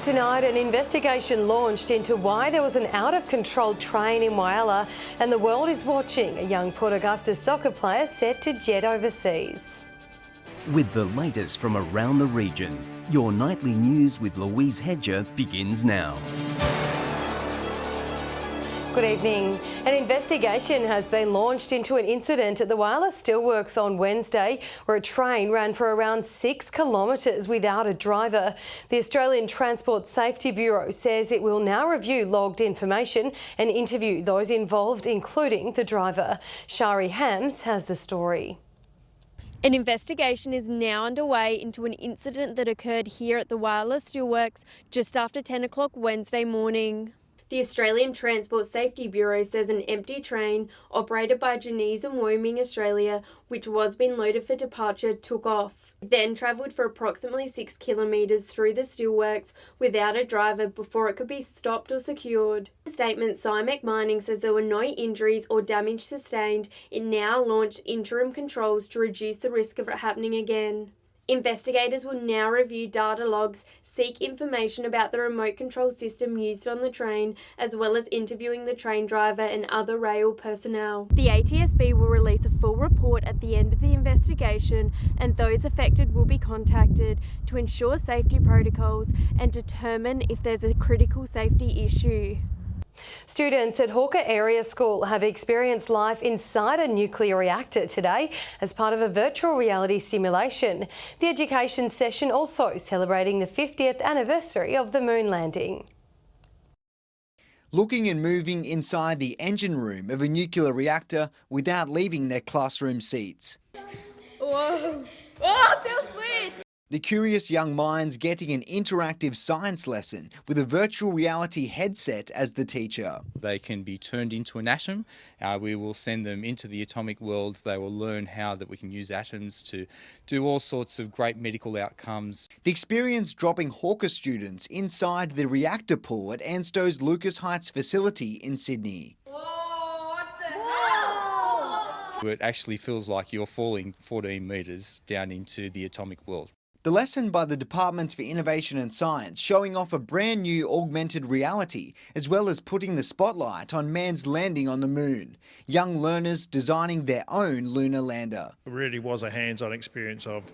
Tonight, an investigation launched into why there was an out-of-control train in Whyalla, and the world is watching. A young Port Augusta soccer player set to jet overseas. With the latest from around the region, your nightly news with Louise Hedger begins now. Good evening. An investigation has been launched into an incident at the Whyalla Steelworks on Wednesday, where a train ran for around 6 kilometres without a driver. The Australian Transport Safety Bureau says it will now review logged information and interview those involved, including the driver. Shari Hams has the story. An investigation is now underway into an incident that occurred here at the Whyalla Steelworks just after 10 o'clock Wednesday morning. The Australian Transport Safety Bureau says an empty train operated by Janice and Wyoming Australia, which was being loaded for departure, took off. It then travelled for approximately 6 kilometres through the steelworks without a driver before it could be stopped or secured. In a statement, Cymec Mining says there were no injuries or damage sustained. It now launched interim controls to reduce the risk of it happening again. Investigators will now review data logs, seek information about the remote control system used on the train, as well as interviewing the train driver and other rail personnel. The ATSB will release a full report at the end of the investigation, and those affected will be contacted to ensure safety protocols and determine if there's a critical safety issue. Students at Hawker Area School have experienced life inside a nuclear reactor today as part of a virtual reality simulation. The education session also celebrating the 50th anniversary of the moon landing. Looking and moving inside the engine room of a nuclear reactor without leaving their classroom seats. Whoa! Oh, it feels weird! The curious young minds getting an interactive science lesson with a virtual reality headset as the teacher. They can be turned into an atom. We will send them into the atomic world. They will learn how that we can use atoms to do all sorts of great medical outcomes. The experience dropping Hawker students inside the reactor pool at Anstow's Lucas Heights facility in Sydney. It actually feels like you're falling 14 metres down into the atomic world. The lesson by the Department for Innovation and Science showing off a brand new augmented reality, as well as putting the spotlight on man's landing on the moon. Young learners designing their own lunar lander. It really was a hands-on experience of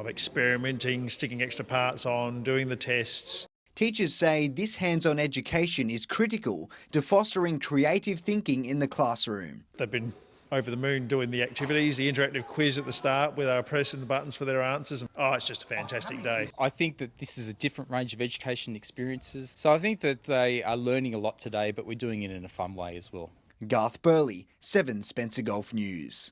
experimenting, sticking extra parts on, doing the tests. Teachers say this hands-on education is critical to fostering creative thinking in the classroom. They've been over the moon doing the activities, the interactive quiz at the start where they were pressing the buttons for their answers. Oh, it's just a fantastic day. I think that this is a different range of education experiences. So I think that they are learning a lot today, but we're doing it in a fun way as well. Garth Burley, 7 Spencer Golf News.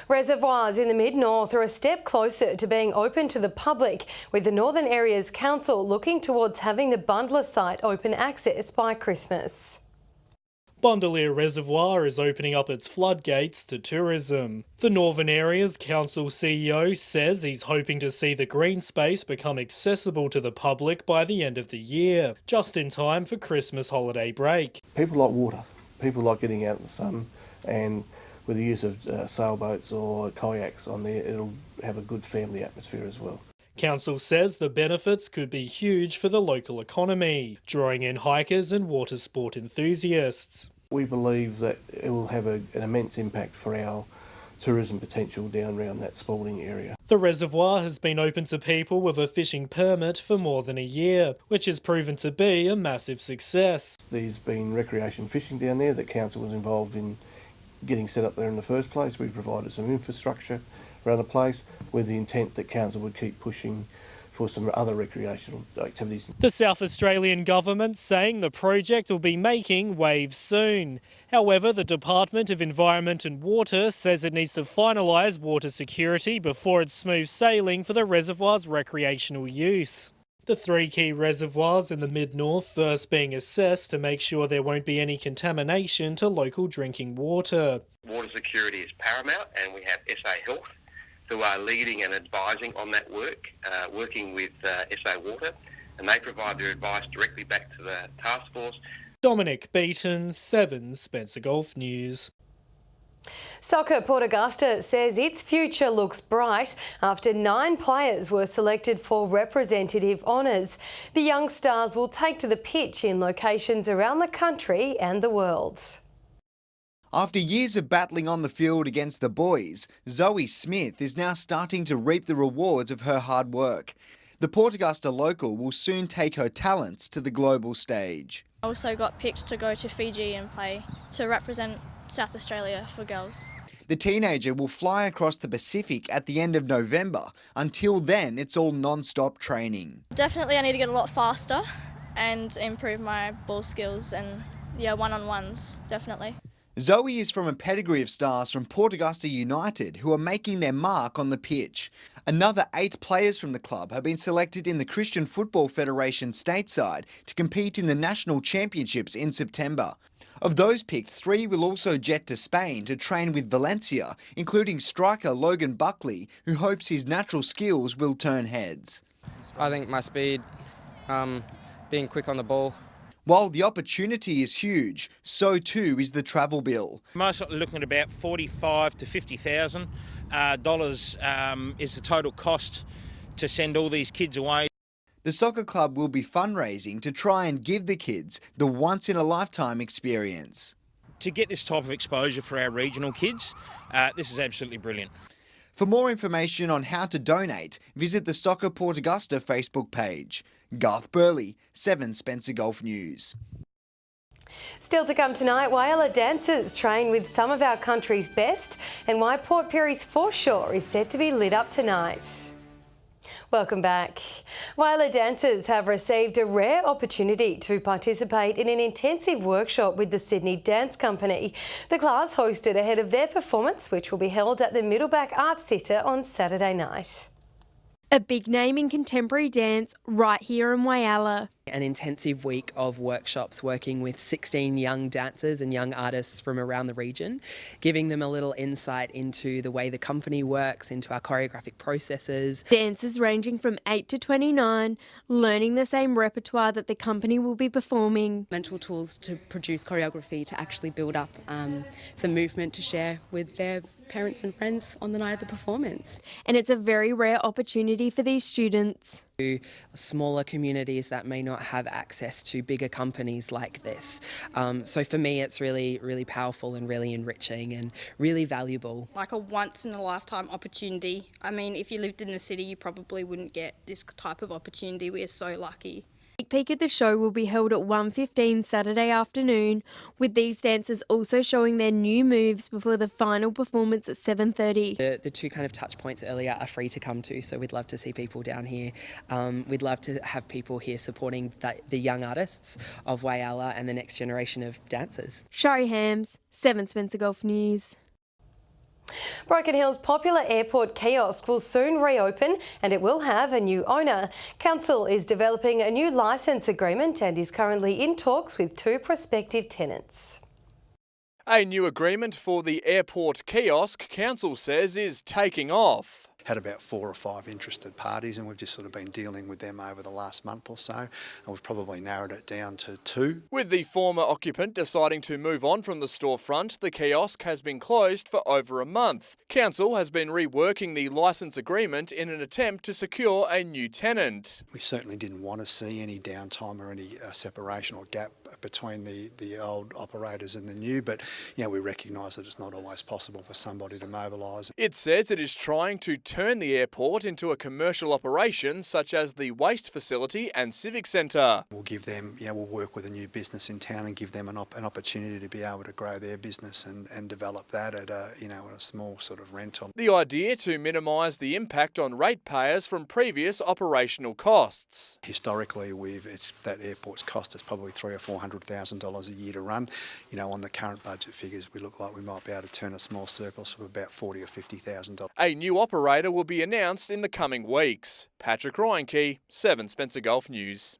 Reservoirs in the Mid-North are a step closer to being open to the public, with the Northern Areas Council looking towards having the Bondle site open access by Christmas. Bondle Reservoir is opening up its floodgates to tourism. The Northern Areas Council CEO says he's hoping to see the green space become accessible to the public by the end of the year, just in time for Christmas holiday break. People like water. People like getting out in the sun, and with the use of sailboats or kayaks on there, it'll have a good family atmosphere as well. Council says the benefits could be huge for the local economy, drawing in hikers and water sport enthusiasts. We believe that it will have an immense impact for our tourism potential down around that Spalding area. The reservoir has been open to people with a fishing permit for more than a year, which has proven to be a massive success. There's been recreation fishing down there that Council was involved in getting set up there in the first place. We provided some infrastructure around the place with the intent that Council would keep pushing for some other recreational activities. The South Australian government saying the project will be making waves soon. However, the Department of Environment and Water says it needs to finalise water security before it's smooth sailing for the reservoir's recreational use. The 3 key reservoirs in the Mid-North first being assessed to make sure there won't be any contamination to local drinking water. Water security is paramount, and we have SA Health who are leading and advising on that work, working with SA Water, and they provide their advice directly back to the task force. Dominic Beaton, 7 Spencer Golf News. Soccer Port Augusta says its future looks bright after 9 players were selected for representative honours. The young stars will take to the pitch in locations around the country and the world. After years of battling on the field against the boys, Zoe Smith is now starting to reap the rewards of her hard work. The Port Augusta local will soon take her talents to the global stage. I also got picked to go to Fiji and play to represent South Australia for girls. The teenager will fly across the Pacific at the end of November. Until then, it's all non-stop training. Definitely I need to get a lot faster and improve my ball skills and one-on-ones, definitely. Zoe is from a pedigree of stars from Port Augusta United who are making their mark on the pitch. Another 8 players from the club have been selected in the Christian Football Federation stateside to compete in the national championships in September. Of those picked, 3 will also jet to Spain to train with Valencia, including striker Logan Buckley, who hopes his natural skills will turn heads. I think my speed, being quick on the ball. While the opportunity is huge, so too is the travel bill. Most are looking at about $45,000 to $50,000 is the total cost to send all these kids away. The soccer club will be fundraising to try and give the kids the once-in-a-lifetime experience. To get this type of exposure for our regional kids, this is absolutely brilliant. For more information on how to donate, visit the Soccer Port Augusta Facebook page. Garth Burley, 7 Spencer Golf News. Still to come tonight, Whyalla dancers train with some of our country's best and why Port Pirie's foreshore is set to be lit up tonight. Welcome back. Whyalla dancers have received a rare opportunity to participate in an intensive workshop with the Sydney Dance Company. The class hosted ahead of their performance, which will be held at the Middleback Arts Theatre on Saturday night. A big name in contemporary dance right here in Whyalla. An intensive week of workshops working with 16 young dancers and young artists from around the region, giving them a little insight into the way the company works, into our choreographic processes. Dancers ranging from 8 to 29, learning the same repertoire that the company will be performing. Mental tools to produce choreography, to actually build up some movement to share with their parents and friends on the night of the performance. And it's a very rare opportunity for these students. To smaller communities that may not have access to bigger companies like this. So for me, it's really, really powerful and really enriching and really valuable. Like a once-in-a-lifetime opportunity. I mean, if you lived in the city, you probably wouldn't get this type of opportunity. We are so lucky. A peek at the show will be held at 1:15 Saturday afternoon, with these dancers also showing their new moves before the final performance at 7:30. The 2 kind of touch points earlier are free to come to, so we'd love to see people down here. We'd love to have people here supporting the young artists of Whyalla and the next generation of dancers. Shari Hams, 7 Spencer Golf News. Broken Hill's popular airport kiosk will soon reopen and it will have a new owner. Council is developing a new licence agreement and is currently in talks with 2 prospective tenants. A new agreement for the airport kiosk, Council says, is taking off. Had about 4 or 5 interested parties and we've just sort of been dealing with them over the last month or so and we've probably narrowed it down to 2. With the former occupant deciding to move on from the storefront, the kiosk has been closed for over a month. Council has been reworking the licence agreement in an attempt to secure a new tenant. We certainly didn't want to see any downtime or any separation or gap between the old operators and the new, but we recognise that it's not always possible for somebody to mobilise. It says it is trying to turn the airport into a commercial operation such as the waste facility and civic centre. We'll give them, we'll work with a new business in town and give them an opportunity to be able to grow their business and develop that at a small sort of rental. The idea to minimise the impact on ratepayers from previous operational costs. Historically, that airport's cost us probably $300,000 or $400,000 a year to run. On the current budget figures, we look like we might be able to turn a small surplus of about $40,000 or $50,000. A new operator will be announced in the coming weeks. Patrick Reinke, 7 Spencer Golf News.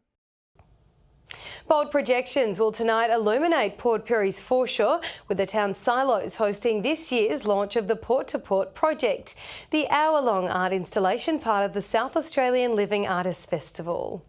Bold projections will tonight illuminate Port Pirie's foreshore, with the town's silos hosting this year's launch of the Port to Port project, the hour-long art installation part of the South Australian Living Artists Festival.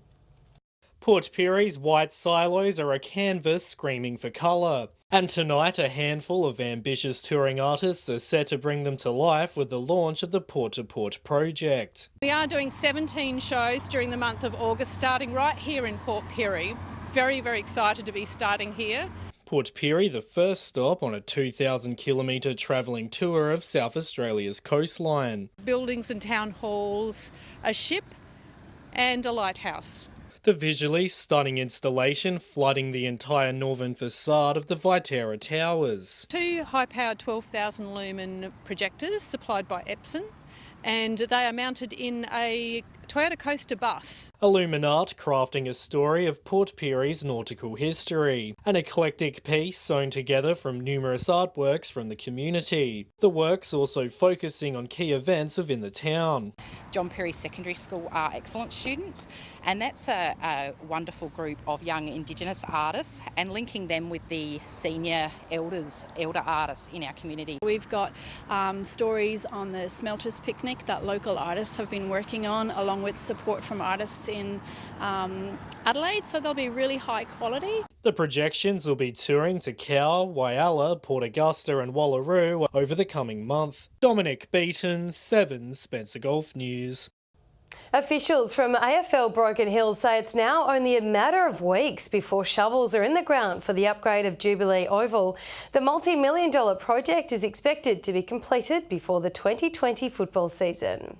Port Pirie's white silos are a canvas screaming for colour. And tonight, a handful of ambitious touring artists are set to bring them to life with the launch of the Port to Port project. We are doing 17 shows during the month of August, starting right here in Port Pirie. Very, very excited to be starting here. Port Pirie, the first stop on a 2,000-kilometre travelling tour of South Australia's coastline. Buildings and town halls, a ship and a lighthouse. The visually stunning installation flooding the entire northern facade of the Viterra Towers. 2 high-powered 12,000 lumen projectors supplied by Epson, and they are mounted in a Toyota Coaster bus. Illuminart crafting a story of Port Pirie's nautical history, an eclectic piece sewn together from numerous artworks from the community. The works also focusing on key events within the town. John Perry Secondary School are excellence students, and that's a wonderful group of young Indigenous artists, and linking them with the senior elder artists in our community. We've got stories on the Smelters Picnic that local artists have been working on, along with support from artists in Adelaide, so they'll be really high quality. The projections will be touring to Cow, Whyalla, Port Augusta and Wallaroo over the coming month. Dominic Beaton, 7 Spencer Golf News. Officials from AFL Broken Hill say it's now only a matter of weeks before shovels are in the ground for the upgrade of Jubilee Oval. The multi-million-dollar project is expected to be completed before the 2020 football season.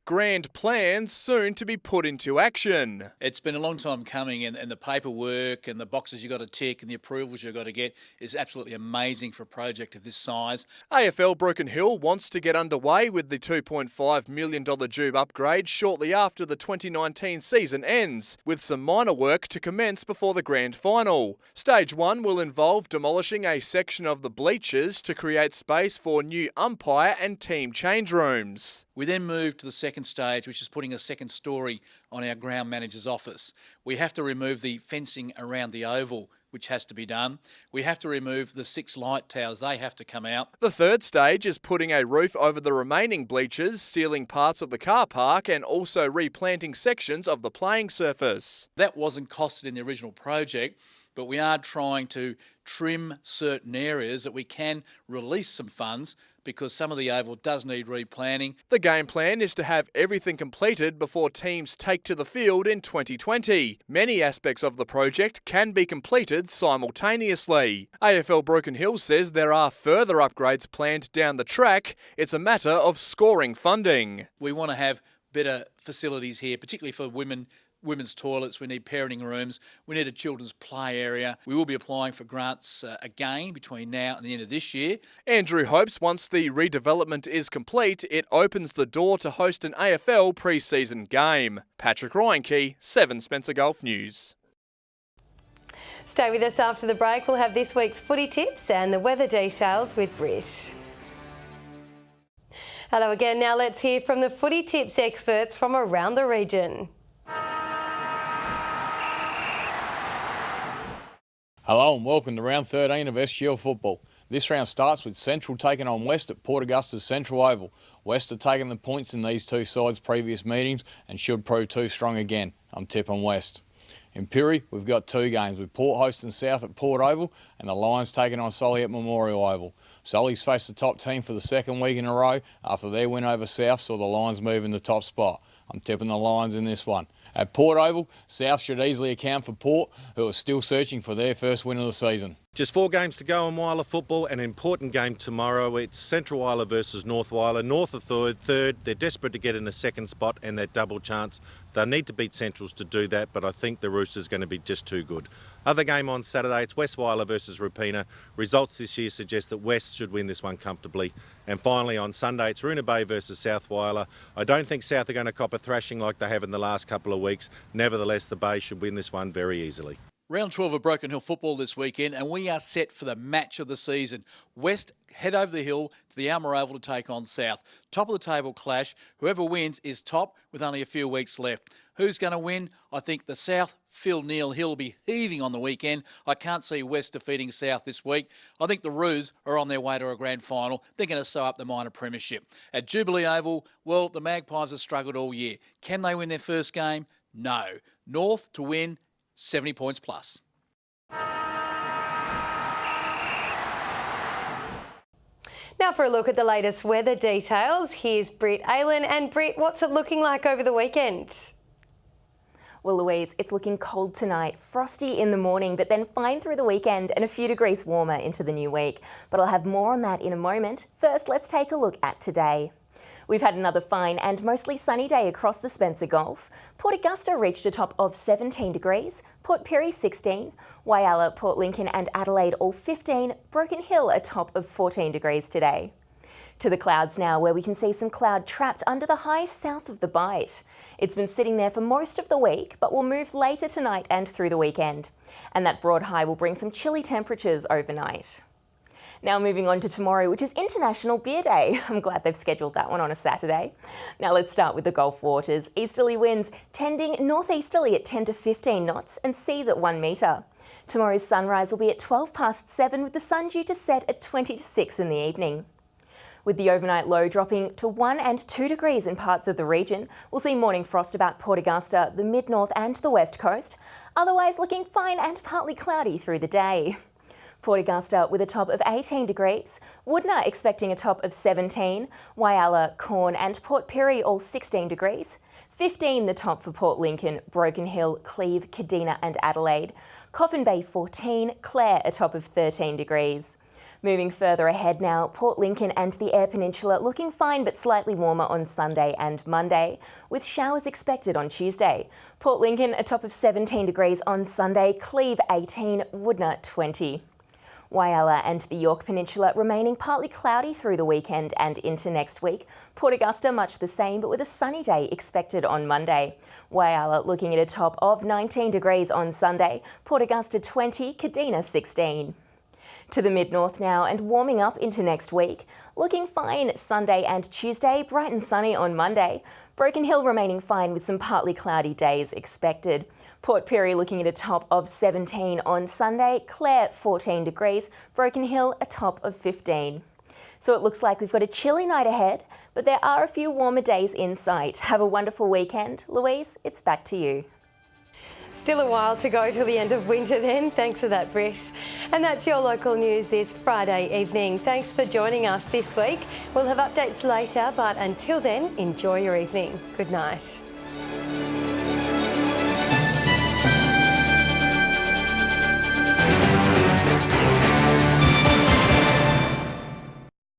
Grand plans soon to be put into action. It's been a long time coming, and the paperwork and the boxes you've got to tick and the approvals you've got to get is absolutely amazing for a project of this size. AFL Broken Hill wants to get underway with the $2.5 million Jube upgrade shortly after the 2019 season ends, with some minor work to commence before the grand final. Stage 1 will involve demolishing a section of the bleachers to create space for new umpire and team change rooms. We then move to the second stage, which is putting a second story on our ground manager's office. We have to remove the fencing around the oval, which has to be done. We have to remove the 6 light towers. They have to come out. The third stage is putting a roof over the remaining bleachers, sealing parts of the car park and also replanting sections of the playing surface. That wasn't costed in the original project, but we are trying to trim certain areas that we can release some funds, because some of the oval does need replanning. The game plan is to have everything completed before teams take to the field in 2020. Many aspects of the project can be completed simultaneously. AFL Broken Hill says there are further upgrades planned down the track. It's a matter of scoring funding. We want to have better facilities here, particularly for women's toilets. We need parenting rooms. We need a children's play area. We will be applying for grants again between now and the end of this year. Andrew hopes once the redevelopment is complete, it opens the door to host an AFL pre-season game. Patrick Ryankey, 7 Spencer Golf News. Stay with us after the break. We'll have this week's footy tips and the weather details with Britt. Hello again. Now let's hear from the footy tips experts from around the region. Hello and welcome to round 13 of SGL football. This round starts with Central taking on West at Port Augusta's Central Oval. West are taking the points in these two sides' previous meetings and should prove too strong again. I'm tipping West. In Pirie, we've got 2 games with Port hosting South at Port Oval and the Lions taking on Solly at Memorial Oval. Solly's faced the top team for the second week in a row after their win over South saw the Lions move in the top spot. I'm tipping the Lions in this one. At Port Oval, South should easily account for Port, who are still searching for their first win of the season. Just 4 games to go in Whyalla football. An important game tomorrow. It's Central Whyalla versus North Whyalla. North are third. They're desperate to get in a second spot and that double chance. They need to beat Centrals to do that, but I think the Roosters are going to be just too good. Other game on Saturday, it's West Whyalla versus Rapina. Results this year suggest that West should win this one comfortably. And finally on Sunday, it's Roona Bay versus South Whyalla. I don't think South are going to cop a thrashing like they have in the last couple of weeks. Nevertheless, the Bay should win this one very easily. Round 12 of Broken Hill football this weekend, and we are set for the match of the season. West head over the hill to the Alma Oval to take on South. Top of the table clash. Whoever wins is top with only a few weeks left. Who's going to win? I think the South, Phil Neal Hill, will be heaving on the weekend. I can't see West defeating South this week. I think the Roos are on their way to a grand final. They're going to sew up the minor premiership. At Jubilee Oval, well, the Magpies have struggled all year. Can they win their first game? No. North to win, 70 points plus. Now for a look at the latest weather details, here's Britt Aylan. And Britt, what's it looking like over the weekend? Well, Louise, it's looking cold tonight, frosty in the morning, but then fine through the weekend and a few degrees warmer into the new week. But I'll have more on that in a moment. First, let's take a look at today. We've had another fine and mostly sunny day across the Spencer Gulf. Port Augusta reached a top of 17 degrees, Port Pirie 16, Whyalla, Port Lincoln and Adelaide all 15, Broken Hill a top of 14 degrees today. To the clouds now, where we can see some cloud trapped under the high south of the Bight. It's been sitting there for most of the week, but will move later tonight and through the weekend. And that broad high will bring some chilly temperatures overnight. Now moving on to tomorrow, which is International Beer Day. I'm glad they've scheduled that one on a Saturday. Now let's start with the Gulf waters. Easterly winds tending northeasterly at 10 to 15 knots and seas at 1 metre. Tomorrow's sunrise will be at 7:12 with the sun due to set at 20 to 6 in the evening. With the overnight low dropping to 1 and 2 degrees in parts of the region, we'll see morning frost about Port Augusta, the mid-north and the west coast. Otherwise looking fine and partly cloudy through the day. Port Augusta with a top of 18 degrees, Woodna expecting a top of 17, Whyalla, Corn and Port Pirie all 16 degrees, 15 the top for Port Lincoln, Broken Hill, Cleve, Kadina and Adelaide, Coffin Bay 14, Clare a top of 13 degrees. Moving further ahead now, Port Lincoln and the Eyre Peninsula looking fine but slightly warmer on Sunday and Monday, with showers expected on Tuesday. Port Lincoln a top of 17 degrees on Sunday, Cleve 18, Woodna 20. Whyalla and the York Peninsula remaining partly cloudy through the weekend and into next week. Port Augusta much the same, but with a sunny day expected on Monday. Whyalla looking at a top of 19 degrees on Sunday, Port Augusta 20, Kadina 16. To the mid-north now and warming up into next week. Looking fine Sunday and Tuesday, bright and sunny on Monday. Broken Hill remaining fine with some partly cloudy days expected. Port Pirie looking at a top of 17 on Sunday, Clare 14 degrees, Broken Hill a top of 15. So it looks like we've got a chilly night ahead, but there are a few warmer days in sight. Have a wonderful weekend. Louise, it's back to you. Still a while to go till the end of winter then. Thanks for that, Britt. And that's your local news this Friday evening. Thanks for joining us this week. We'll have updates later, but until then, enjoy your evening. Good night.